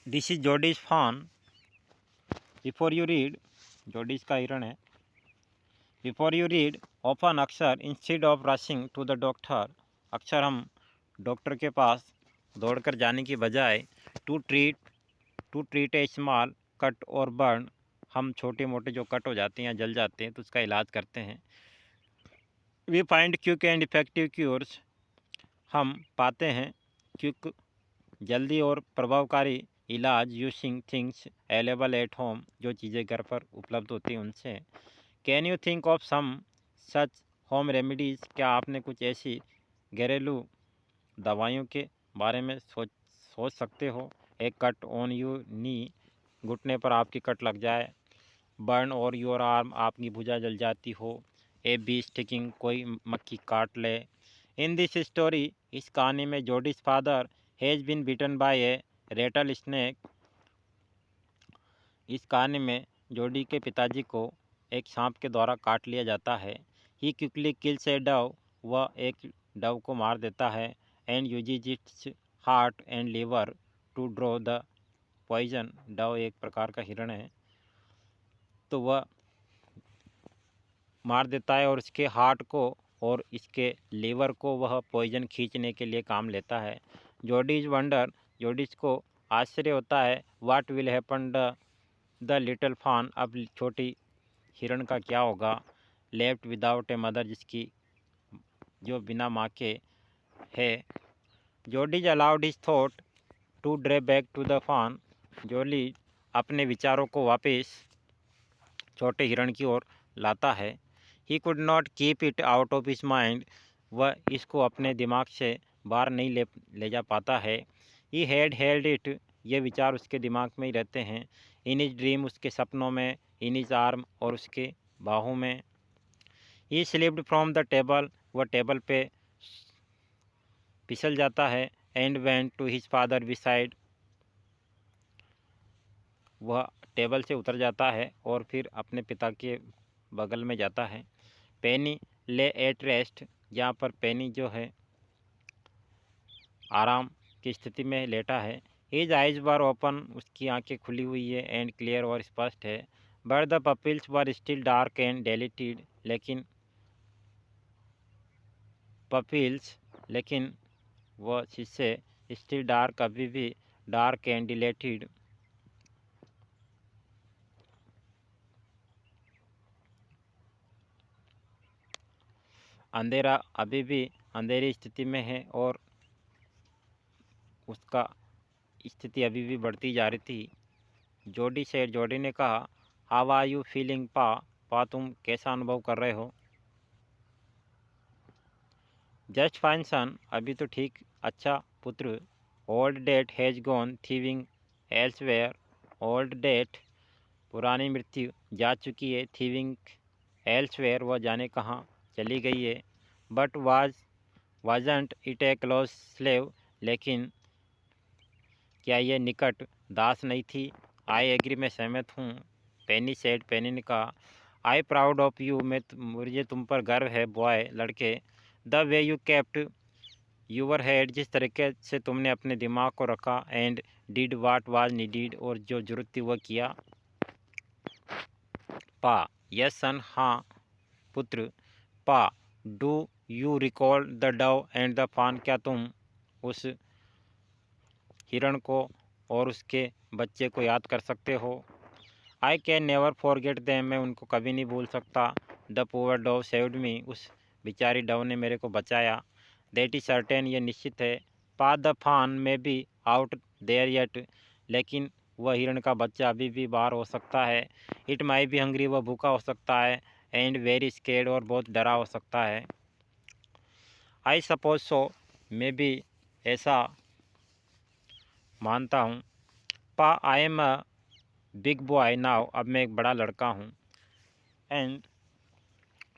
This is Jody's fawn. Before you read, Jody's का हिरण है। बिफोर यू रीड ओपन अक्षर instead of rushing to the doctor. अक्षर हम डॉक्टर के पास दौड़कर जाने की बजाय to treat a small cut और बर्न, हम छोटे मोटे जो कट हो जाते हैं या जल जाते हैं तो उसका इलाज करते हैं। We find quick and effective cures, हम पाते हैं क्विक जल्दी और प्रभावकारी इलाज using things available at home, जो चीज़ें घर पर उपलब्ध होती हैं उनसे। Can you think of some such home remedies, क्या आपने कुछ ऐसी घरेलू दवाइयों के बारे में सोच सकते हो? एक कट ऑन यू नी, घुटने पर आपकी कट लग जाए। बर्न और योर आर्म, आपकी भुजा जल जाती हो। ए बी स्टिकिंग, कोई मक्खी काट ले। इन दिस स्टोरी, इस कहानी में Jody's father has been bitten by a rattlesnake. इस कहानी में जोडी के पिताजी को एक सांप के द्वारा काट लिया जाता है। He quickly kills a dove, वह एक डव को मार देता है। And uses its heart and liver to draw the poison. Dove एक प्रकार का हिरण है, तो वह मार देता है और इसके हार्ट को और इसके लीवर को वह पॉइजन खींचने के लिए काम लेता है। जोडीज वंडर, जोडीज को आश्चर्य होता है। What will happen the little फान, अब छोटी हिरण का क्या होगा। लेफ्ट विदाउट ए मदर, जिसकी जो बिना माँ के है। Jody's allowed his thought to draw back to the fawn, Jody अपने विचारों को वापस छोटे हिरण की ओर लाता है। ही could not keep it out of his mind, वह इसको अपने दिमाग से बाहर नहीं ले जा पाता है। ही हैड हेल्ड इट, ये विचार उसके दिमाग में ही रहते हैं। इन हिज ड्रीम, उसके सपनों में। इन हिज आर्म, और उसके बाहों में। He slipped from the table, वह टेबल पे फिसल जाता है। And went to his father beside, वह टेबल से उतर जाता है और फिर अपने पिता के बगल में जाता है। पेनी ले एट रेस्ट, जहाँ पर पेनी जो है आराम की स्थिति में लेटा है। हिज आइज वर ओपन, उसकी आंखें खुली हुई है। एंड क्लियर, और स्पष्ट है। But the pupils were still dark and dilated, लेकिन वह शीशे स्टिल डार्क, अभी भी डार्क एंड डिलेटेड, अंधेरा, अभी भी अंधेरी स्थिति में है और उसका स्थिति अभी भी बढ़ती जा रही थी। जोडी से, जोडी ने कहा, हाउ आर यू फीलिंग पा, पा तुम कैसा अनुभव कर रहे हो? जस्ट फाइन सन, अभी तो ठीक, अच्छा पुत्र। Old date has gone thieving elsewhere, old date पुरानी मृत्यु जा चुकी है। थीविंग एल्सवेयर, वह जाने कहाँ चली गई है। But wasn't it A close slave, लेकिन क्या यह निकट दास नहीं थी? आई एग्री, मैं सहमत हूँ। पेनी सेड, पेनी ने कहा, आई प्राउड ऑफ यू, मुझे तुम पर गर्व है बॉय, लड़के। The way you kept your head, जिस तरीके से तुमने अपने दिमाग को रखा। And did what was needed, और जो जरूरत थी वह किया। पा, यस सन, हाँ पुत्र। पा, do you recall the Dove and the फान, क्या तुम उस हिरण को और उसके बच्चे को याद कर सकते हो? I can never forget them, मैं उनको कभी नहीं भूल सकता। The poor Dove saved me, उस बेचारी डव ने मेरे को बचाया। दैट इज सर्टेन, ये निश्चित है। पा, द फान में बी आउट देयर येट, लेकिन वह हिरण का बच्चा अभी भी बाहर हो सकता है। इट माई बी हंग्री, वह भूखा हो सकता है। एंड वेरी स्केर्ड, और बहुत डरा हो सकता है। आई सपोज सो, मैं भी ऐसा मानता हूँ। Pa, I am a big boy now, अब मैं एक बड़ा लड़का हूँ। And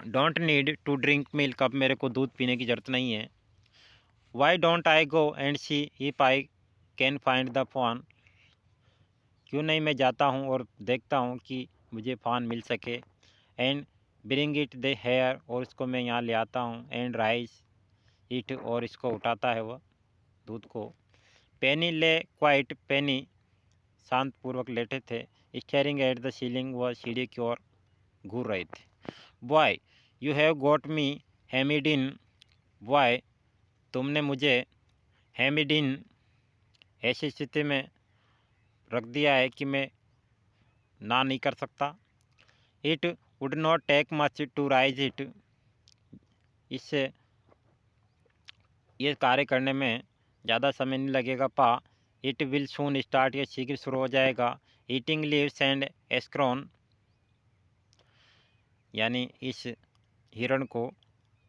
don't need to drink milk, अब मेरे को दूध पीने की ज़रूरत नहीं है। Why don't I go and see if I can find the fawn, क्यों नहीं मैं जाता हूँ और देखता हूँ कि मुझे फान मिल सके। And bring it the here, और उसको मैं यहाँ ले आता हूँ। एंड राइस इट, और इसको उठाता है वह दूध को। पेनी ले क्वाइट, पेनी शांतपूर्वक लेटे थे, स्टेयरिंग एट द सीलिंग। वह सीढ़ी की ओर घूर रहे थे। Boy, you have got me hemmed in. Boy, तुमने मुझे हैमिड इन, ऐसी स्थिति में रख दिया है कि मैं ना नहीं कर सकता। It would not take much to raise it. इससे ये कार्य करने में ज़्यादा समय नहीं लगेगा। पा, इट विल सून स्टार्ट। ये शीघ्र शुरू हो जाएगा। ईटिंग लीव्स एंड एस्क्रोन, यानी इस हिरण को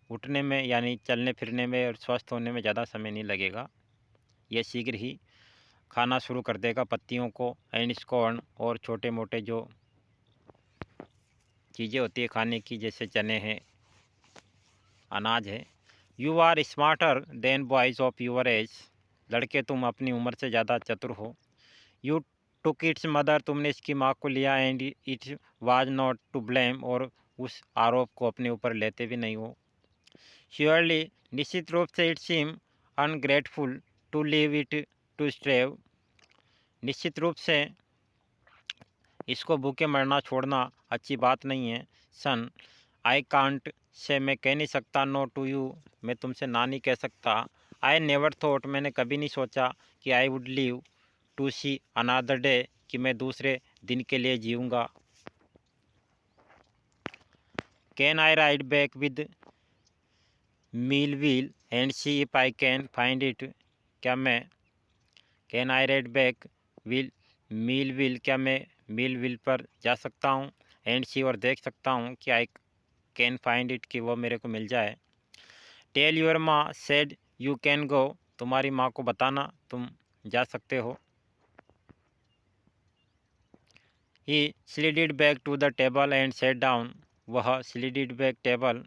उठने में यानी चलने फिरने में और स्वस्थ होने में ज़्यादा समय नहीं लगेगा। यह शीघ्र ही खाना शुरू कर देगा पत्तियों को, एंड स्कॉर्न, और छोटे मोटे जो चीज़ें होती है खाने की, जैसे चने हैं, अनाज है। You are smarter than boys of your age. लड़के तुम अपनी उम्र से ज़्यादा चतुर हो। यू टुक इट्स मदर, तुमने इसकी माँ को लिया। And it was not to blame, और उस आरोप को अपने ऊपर लेते भी नहीं हो। श्योरली, निश्चित रूप से, it seem ungrateful to leave it to starve. निश्चित रूप से इसको भूखे मरना छोड़ना अच्छी बात नहीं है। सन, आई कांट से, मैं कह नहीं सकता। नो टू यू, मैं तुमसे ना नहीं कह सकता। आई नेवर थॉट, मैंने कभी नहीं सोचा कि I would live to see another day, कि मैं दूसरे दिन के लिए जीऊँगा। Can I ride back with Mill Wheel and see if I can find it. क्या मैं, can I ride back will Mill Wheel, क्या मैं मील व्हील पर जा सकता हूँ, एंड सी, और देख सकता हूँ कि आई कैन फाइंड इट, कि वो मेरे को मिल जाए। टेल योर माँ सेड यू कैन गो, तुम्हारी माँ को बताना तुम जा सकते हो। He slided back to the table and set down, वह स्लिडेड बैक, टेबल,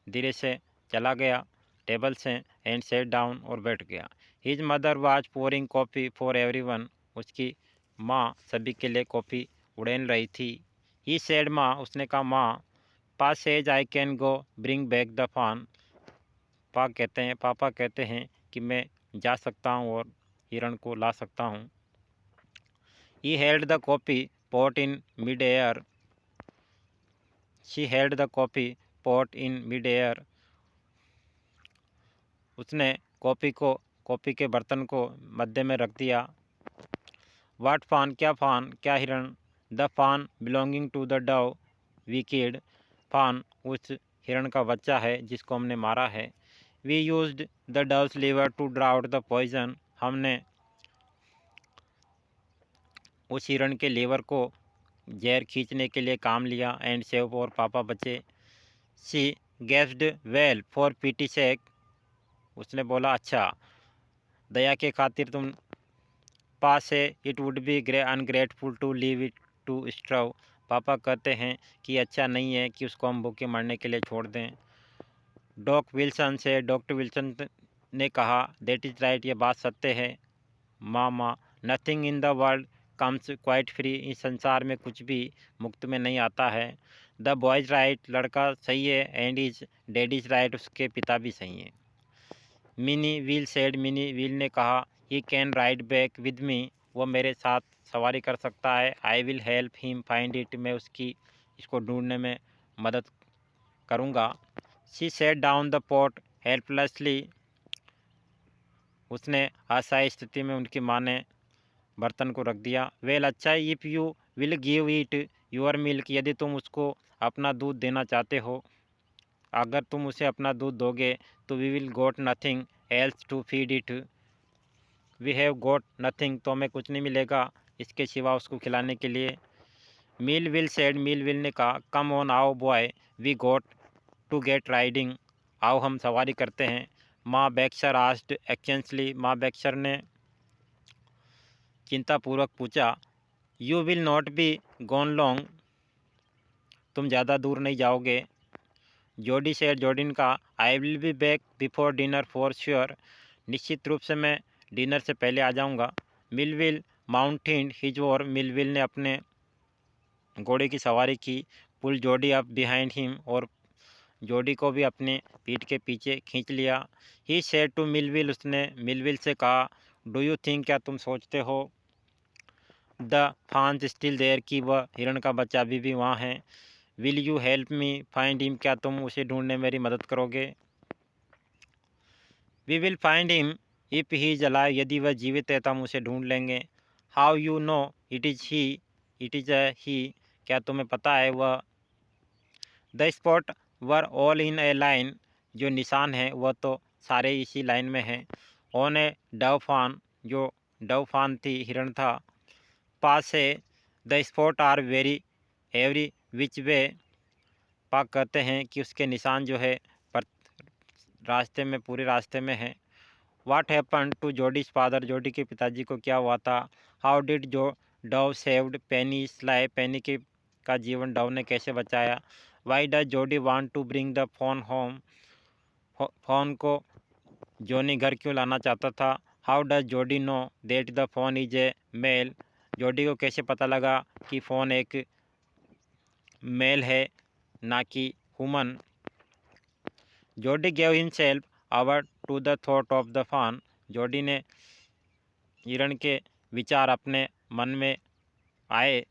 धीरे से चला गया टेबल से, एंड सेट डाउन, और बैठ गया। His mother was pouring coffee for everyone, उसकी माँ सभी के लिए कॉफ़ी उड़ेल रही थी। ही सेड, माँ, उसने कहा, माँ, पा says I can go bring back the फान, पापा कहते हैं कि मैं जा सकता हूँ और हिरण को ला सकता हूँ। He held the coffee pot in mid air, she held the coffee pot in mid air, उसने कॉफ़ी के बर्तन को मध्य में रख दिया। वाट फान, क्या फान, क्या हिरण। The fawn belonging to the dove we killed, fawn उस हिरण का बच्चा है जिसको हमने मारा है। We used the dove's liver to draw out the poison, हमने उस हिरण के लीवर को जहर खींचने के लिए काम लिया। एंड सेव, और पापा बचे। She guessed well for pity sake, उसने बोला, अच्छा, दया के खातिर तुम पास है। It would be ungrateful to leave it to starve, पापा कहते हैं कि अच्छा नहीं है कि उसको हम भूखे मरने के लिए छोड़ दें। डॉक्टर विल्सन ने कहा, दैट इज़ राइट, ये बात सत्य है मामा। Nothing in the world comes quite free, इस संसार में कुछ भी मुफ्त में नहीं आता है। द बॉयज़ राइट, लड़का सही है। And is daddy is right, उसके पिता भी सही हैं। Mini wheel said, mini wheel ने कहा, he can ride back with me, वो मेरे साथ सवारी कर सकता है। I will help him find it, मैं उसकी इसको ढूंढने में मदद करूँगा। She said down the pot helplessly, उसने असहाय स्थिति में उनकी माँ ने बर्तन को रख दिया। वेल, अच्छा, if you will give it your milk, यदि तुम उसको अपना दूध देना चाहते हो, अगर तुम उसे अपना दूध दोगे, तो we will got nothing else to feed it, we have got nothing, तो हमें कुछ नहीं मिलेगा इसके सिवा उसको खिलाने के लिए। Mill Wheel said, Mill Wheel ने कहा, कम ऑन, आओ boy, we got to get riding, आओ हम सवारी करते हैं। माँ बैक्सर आस्ड एक्चेंसली, माँ बैक्सर ने चिंतापूर्वक पूछा। You will not be gone long, तुम ज़्यादा दूर नहीं जाओगे। जोडी सेड, जोडिन का, I will be back before dinner for sure, निश्चित रूप से मैं डिनर से पहले आ जाऊंगा। Millville mountain his war, Millville ने अपने घोड़े की सवारी की। पुल जोडी अप बिहाइंड हिम, और जोडी को भी अपने पीठ के पीछे खींच लिया। ही सेड टू मिलविल, उसने मिलविल से कहा, डू यू थिंक, क्या तुम सोचते हो? द फान्स स्टिल देयर, कि वह हिरण का बच्चा अभी भी वहाँ है। Will you help me find him, क्या तुम उसे ढूंढने मेरी मदद करोगे? We will find him if he is alive, यदि वह जीवित है तो हम उसे ढूंढ लेंगे। How you know it is he, it is a he, क्या तुम्हें पता है वह? The spot were all in a line, जो निशान है वह तो सारे इसी लाइन में हैं। ऑन ए डव फान, जो डव फान थी, हिरण था। पास से the spot are very every which way, पाक कहते हैं कि उसके निशान जो है पर रास्ते में, पूरे रास्ते में है। What happen to Jody's father, Jody के पिताजी को क्या हुआ था? How did the dove saved Penny's life, Penny के का जीवन डव ने कैसे बचाया? Why does Jody want to bring the fawn home, fawn को जोनी घर क्यों लाना चाहता था? How does Jody know that the fawn is a male, Jody को कैसे पता लगा कि फ़ोन एक मेल है ना कि human? Jody gave himself over to the thought of the fawn, Jody ने हिरण के विचार अपने मन में आए।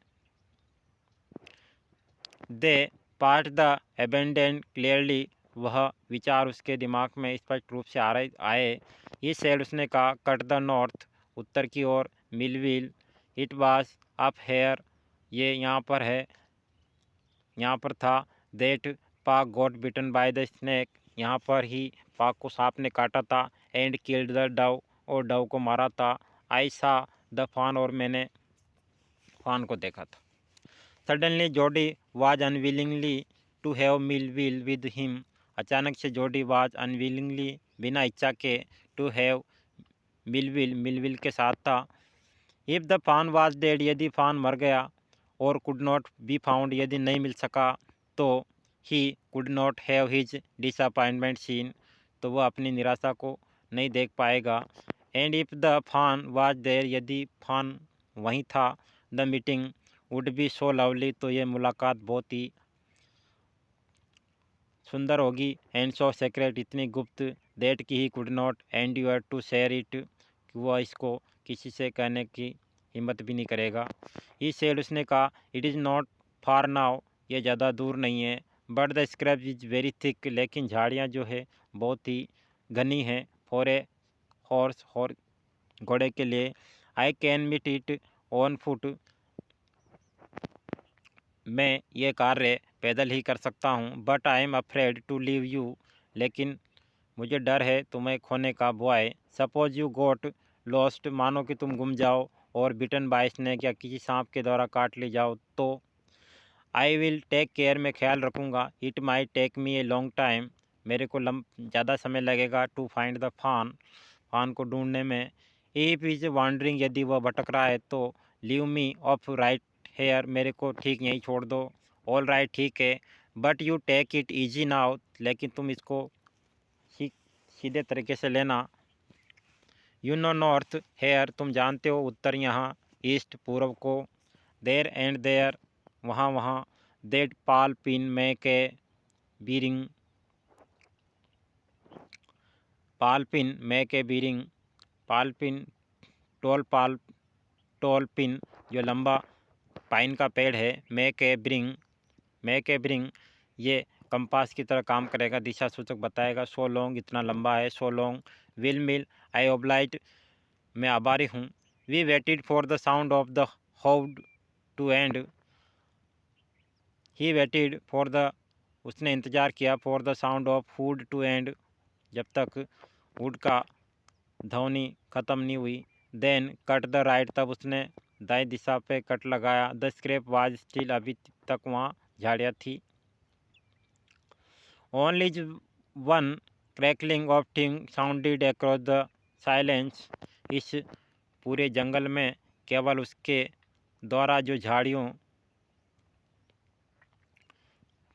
They part the abundant clearly, वह विचार उसके दिमाग में स्पष्ट रूप से आए। ही सेड, उसने कहा, कट द नॉर्थ, उत्तर की ओर। Millwheel, it was up here, ये यहाँ पर है, यहाँ पर था। दैट पाक got bitten by the snake, यहाँ पर ही पाक को सांप ने काटा था। एंड किल्ड द डव, और डव को मारा था। आई सा द फान, और मैंने फान को देखा था। Suddenly Jody was unwillingly to have Millwheel with him, अचानक से जोडी वाज अनविलिंगली, बिना इच्छा के, टू हैव मिलविल, मिलविल के साथ था। If the fawn was dead, यदि फान मर गया। और कुड नॉट बी फाउंड, यदि नहीं मिल सका तो। He could not have his disappointment seen, तो वह अपनी निराशा को नहीं देख पाएगा। And if the fawn was there, यदि फान वहीं था। The meeting would be so lovely, तो ये मुलाकात बहुत ही सुंदर होगी। एंड सो सेक्रेट, इतनी गुप्त। दैट कि he could not endure to share it, कि वह इसको किसी से कहने की हिम्मत भी नहीं करेगा। ही सेड, उसने कहा, it is not far now, ये ज़्यादा दूर नहीं है। But the scrap is very thick, लेकिन झाड़ियाँ जो है बहुत ही घनी हैं। फॉर ए हॉर्स, और घोड़े के लिए। I can meet it on foot, मैं ये कार्य पैदल ही कर सकता हूँ। But I am afraid to leave you, लेकिन मुझे डर है तुम्हें खोने का। Boy, suppose you got lost, मानो कि तुम गुम जाओ। और बिटन बाय स्नेक, या किसी सांप के द्वारा काट ले जाओ तो। आई विल टेक केयर, मैं ख्याल रखूँगा। It my take me a long time, मेरे को ज़्यादा समय लगेगा। टू फाइंड द फान, फान को ढूंढने में। इफ़ इज़ वांडरिंग, यदि वह भटक रहा है तो। Leave me off right here, मेरे को ठीक यहीं छोड़ दो। ऑल राइट, ठीक है। But you take it easy now, लेकिन तुम इसको सीधे तरीके से लेना। यू नो नॉर्थ हेयर, तुम जानते हो उत्तर यहाँ। ईस्ट, पूर्व को। देर एंड देयर, वहाँ वहाँ। देट पाल पिन में के बीरिंग, पाल पिन में के बीरिंग, पाल पिन, टोल पिन, जो लंबा पाइन का पेड़ है। मे के ब्रिंग, ये कंपास की तरह काम करेगा, दिशा सूचक बताएगा। सो लॉन्ग, इतना लंबा है। So long. विल मिल, आई ओब्लाइट, मैं आभारी हूँ। We waited for the sound of the hound to end, he waited for the, उसने इंतज़ार किया। For the sound of wood to end, जब तक वुड का ध्वनि ख़त्म नहीं हुई। देन कट द राइट, तब उसने दाएं दिशा पे कट लगाया। द स्क्रैप वाज स्टिल, अभी तक वहाँ झाड़ियाँ थी। Only one crackling of thing sounded across the silence, इस पूरे जंगल में केवल उसके द्वारा जो झाड़ियों,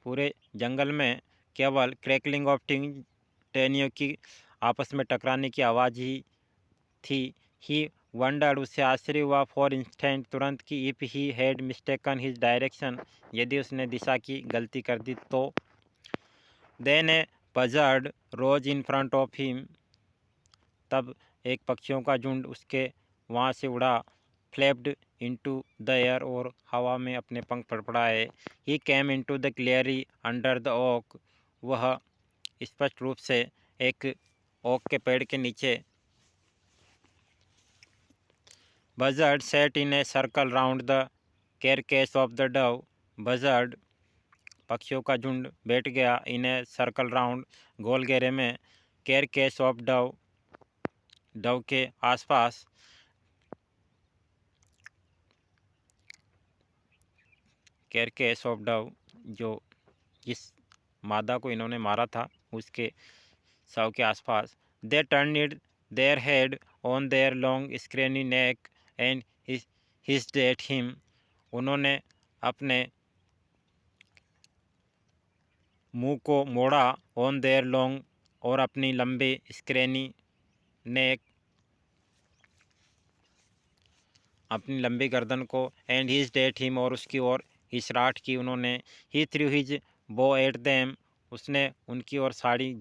पूरे जंगल में केवल क्रैकलिंग ऑफ थिंग, टहनियों की आपस में टकराने की आवाज़ ही थी। ही वंडर्ड, उससे आश्चर्य हुआ। फॉर इंस्टेंट, तुरंत, कि if he had mistaken his direction, यदि उसने दिशा की गलती कर दी तो। Then a buzzard rose in front of him, तब एक पक्षियों का झुंड उसके वहाँ से उड़ा। फ्लैप्ड इनटू द एयर, और हवा में अपने पंख फड़फड़ाए। He came into the clearing under the oak, वह स्पष्ट रूप से एक ओक के पेड़ के नीचे। Buzzard sat in a circle round the carcass of the dove, buzzard पक्षियों का झुंड बैठ गया। इन ए सर्कल राउंड, गोल घेरे में। कैरकेस ऑफ डव, डव के आसपास। कैरकेस ऑफ डव, जो जिस मादा को इन्होंने मारा था उसके शव के आसपास। They turned their head on their long scrawny neck and hissed at him, उन्होंने अपने मुंह को मोड़ा। ऑन देयर लॉन्ग, और अपनी लंबी स्क्रेनी नेक, अपनी लंबी गर्दन को। एंड हिस्ड एट हिम, और उसकी ओर हिसराट की उन्होंने। He threw his bow at them, उसने उनकी ओर साड़ी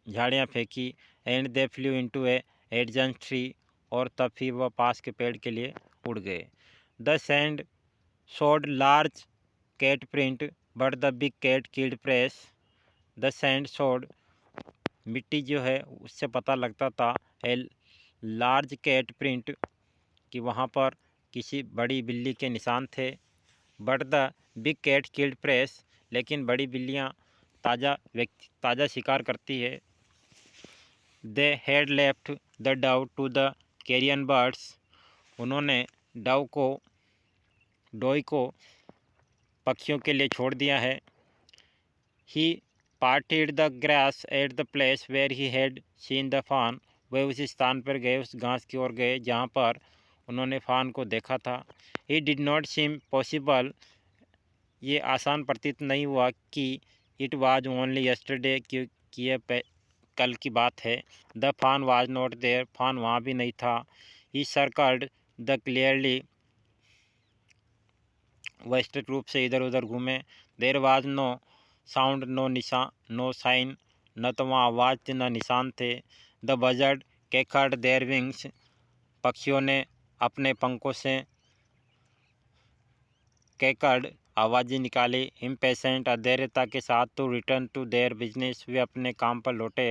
झाड़ियाँ फेंकी। And they flew into an adjacent tree, और तब फिर वह पास के पेड़ के लिए उड़ गए। The sand showed large cat print, but the big cat killed press. The sand showed, मिट्टी जो है उससे पता लगता था। ए लार्ज कैट प्रिंट, कि वहाँ पर किसी बड़ी बिल्ली के निशान थे। But the big cat killed fresh, लेकिन बड़ी बिल्लियाँ ताज़ा शिकार करती है। They had left the dove to the carrion birds, उन्होंने डोई को पक्षियों के लिए छोड़ दिया है। He parted the grass at the place where he had seen the fawn, वह उस स्थान पर गए, उस घास की ओर गए जहाँ पर उन्होंने फान को देखा था। He did not seem possible, ये आसान प्रतीत नहीं हुआ कि इट वाज ओनली यस्टरडे, क्योंकि यह कल की बात है। The fawn was not there, फान वहाँ भी नहीं था। ही सर्कल्ड द क्लियरली, वह स्थिर रूप से इधर उधर घूमे। There was no sound, no sign, न तो वहाँ आवाज़ थे न निशान थे। The buzzard cackled their wings, पक्षियों ने अपने पंखों से कैकर्ड आवाज़ें निकाली। इम्पेशेंट, अधैर्यता के साथ, to return to their business, वे अपने काम पर लौटे।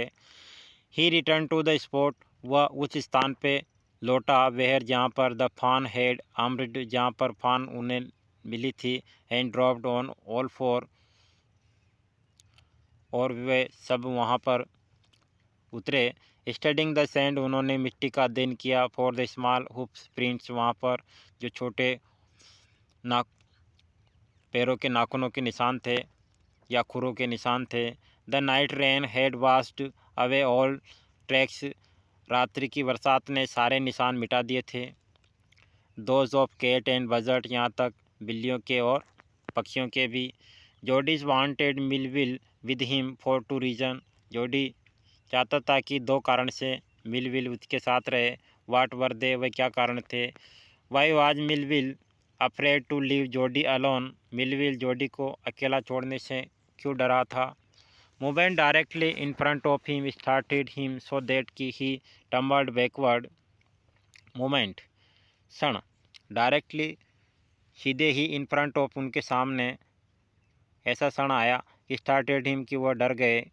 He returned to the spot, वह उस स्थान पे लौटा वेयर जहाँ पर द फान हेड आम्र्ड, जहाँ पर फान उन्हें मिली थी। And dropped on all four, और वे सब वहाँ पर उतरे। स्टडिंग द सैंड, उन्होंने मिट्टी का अध्ययन किया। For the small hoops prints, वहाँ पर जो छोटे पैरों के नाखूनों के निशान थे या खुरों के निशान थे। The night rain had washed away all tracks, रात्रि की बरसात ने सारे निशान मिटा दिए थे। Those of cat and buzzard, यहाँ तक बिल्लियों के और पक्षियों के भी। Jody's wanted Millwheel with him for two reason, Jody चाहता था कि दो कारण से मिलविल उसके साथ रहे। वाट वर दे, वह क्या कारण थे। Why was Millwheel afraid to leave Jody alone, Millwheel Jody को अकेला छोड़ने से क्यों डरा था। Movement directly in front of him started him so that कि ही टम्बल्ड बैकवर्ड, मूवमेंट क्षण, डायरेक्टली सीधे ही, इन फ्रंट ऑफ उनके सामने, ऐसा क्षण आया। स्टार्टेड हिम, कि वह डर गए।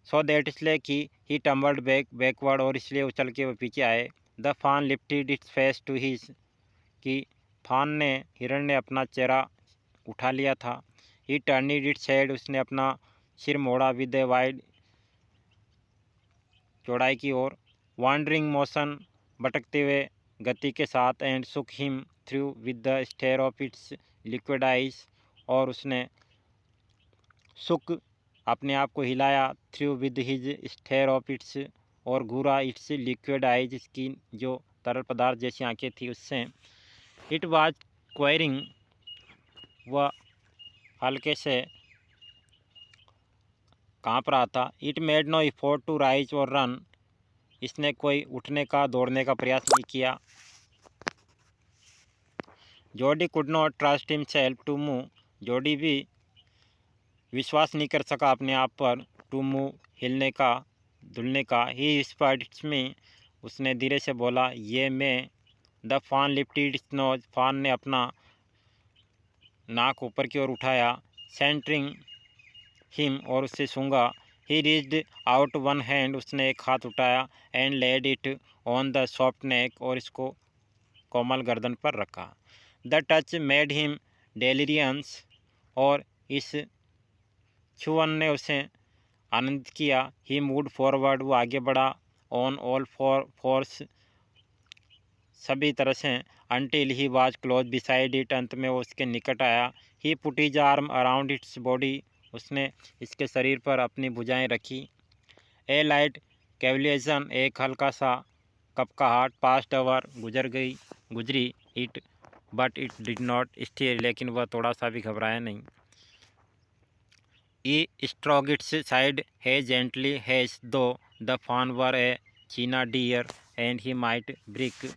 सो दैट, इसलिए कि ही टम्बल्ड बैकवर्ड, और इसलिए उछल के वह पीछे आए। The fawn lifted its face to his, कि फान ने, हिरण ने अपना चेहरा उठा लिया था। ही टर्निड इट्स हेड, उसने अपना सिर मोड़ा। विद ए वाइड, चौड़ाई की ओर। वांडरिंग मोशन, भटकते हुए गति के साथ। And shook him through with the stare of its liquid eyes, और उसने सुक, अपने आप को हिलाया। Through with his stare of its, और घूरा। इट्स लिक्विड आइज, इसकी जो तरल पदार्थ जैसी आंखें थी उससे। इट वाज क्वायरिंग, वह हल्के से काँप रहा था। It made no effort to rise और रन, इसने कोई उठने का दौड़ने का प्रयास नहीं किया। Jody could not trust himself to move, Jody भी विश्वास नहीं कर सका अपने आप पर। टू मूव, हिलने का, धुलने का। ही व्हिस्पर्ड इट्स मी, उसने धीरे से बोला, ये मैं। The fawn lifted it's knows, फान ने अपना नाक ऊपर की ओर उठाया। सेंटरिंग हिम, और उससे सूंघा। He reached out one hand, उसने एक हाथ उठाया। And laid it on the soft neck, और इसको कोमल गर्दन पर रखा। The touch made him delirious, और इस छुअन ने उसे आनंदित किया। ही मूव्ड फॉरवर्ड, वो आगे बढ़ा। ऑन ऑल फोर्स, सभी तरह से। Until he was close beside it, अंत में वो उसके निकट आया। He put his arm around its body, उसने इसके शरीर पर अपनी भुजाएं रखी। ए लाइट कैविलेशन, एक हल्का सा कपकहाट। पास्ट अवर, गुजरी। It but it did not stir, लेकिन वह थोड़ा सा भी घबराया नहीं। He stroke its side as gently as, though the fawn were a china deer and he might break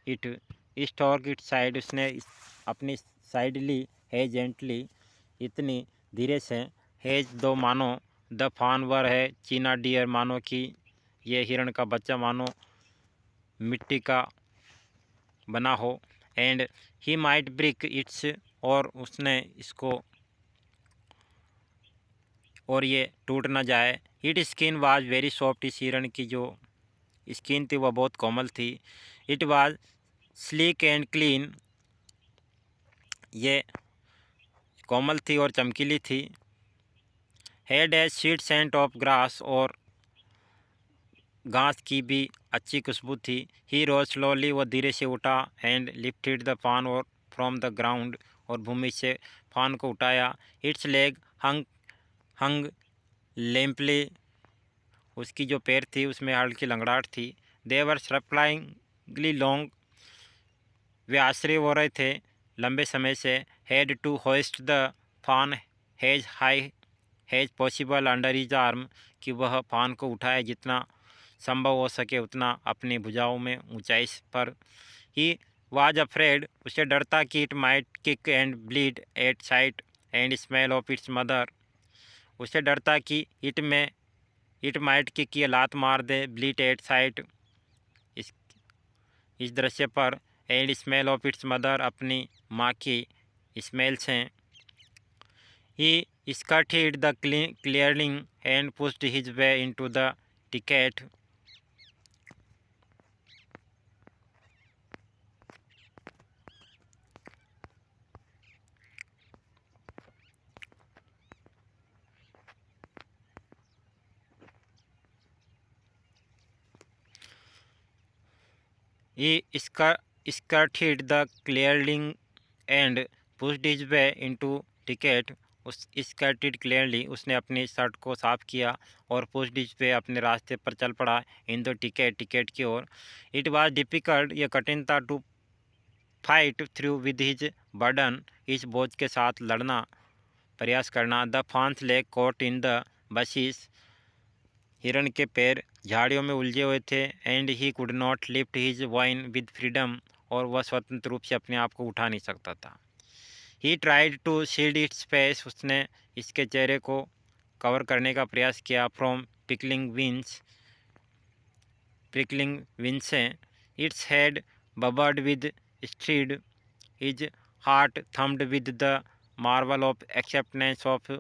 it. Stroke it side, उसने अपनी साइड ली। हेज जेंटली, इतनी धीरे से। हेज, दो मानो। द फान वर है चीना डियर, मानो कि ये हिरण का बच्चा मानो मिट्टी का बना हो। And he might brick it's, और उसने इसको, और ये टूट ना जाए। It skin was very soft, इस हिरण की जो स्किन थी वह बहुत कोमल थी। It was sleek and clean, ये कोमल थी और चमकीली थी। Had as sweet scent of grass, और घास की भी अच्छी खुशबू थी। ही रोज स्लोली, वो धीरे से उठा। एंड लिफ्टेड द फान और फ्रॉम द ग्राउंड, और भूमि से फान को उठाया। इट्स लेग हंग लेम्पली, उसकी जो पैर थी उसमें हल्की लंगड़ाहट थी। दे वर सरप्राइजिंगली लॉन्ग, वे आश्चर्य हो रहे थे लंबे समय से। हैड टू होइस्ट द फान hedge high hedge possible under his arm, कि वह फान को उठाए जितना संभव हो सके उतना अपनी भुजाओं में ऊंचाई पर। ही वाज अफ्रेड, उसे डर था कि it might kick and bleat at sight and smell of its mother, उसे डर था कि इट माइट किक, ये लात मार दे। ब्लीड एट साइट, इस दृश्य पर। And smell of its mother, अपनी माँ की स्मेल से। He skirted the clearing and pushed his way into the thicket. He skirted the clearing and pushed his way into thicket. उस स्कर्टेड क्लियरली, उसने अपनी शर्ट को साफ किया और पुश्ड हिज वे, अपने रास्ते पर चल पड़ा। इन द टिकेट की ओर। इट वाज डिफ़िकल्ट, यह कठिन था। To fight through with his burden, इस बोझ के साथ लड़ना, प्रयास करना। The fawn's leg caught in the bushes, हिरण के पैर झाड़ियों में उलझे हुए थे। And he could not lift his vine with freedom, और वह स्वतंत्र रूप से अपने आप को उठा नहीं सकता था। He tried to shield its face, उसने इसके चेहरे को कवर करने का प्रयास किया। फ्रॉम पिकलिंग विंड से। Its head bobbed with stride, his heart thumped with the marvel of acceptance of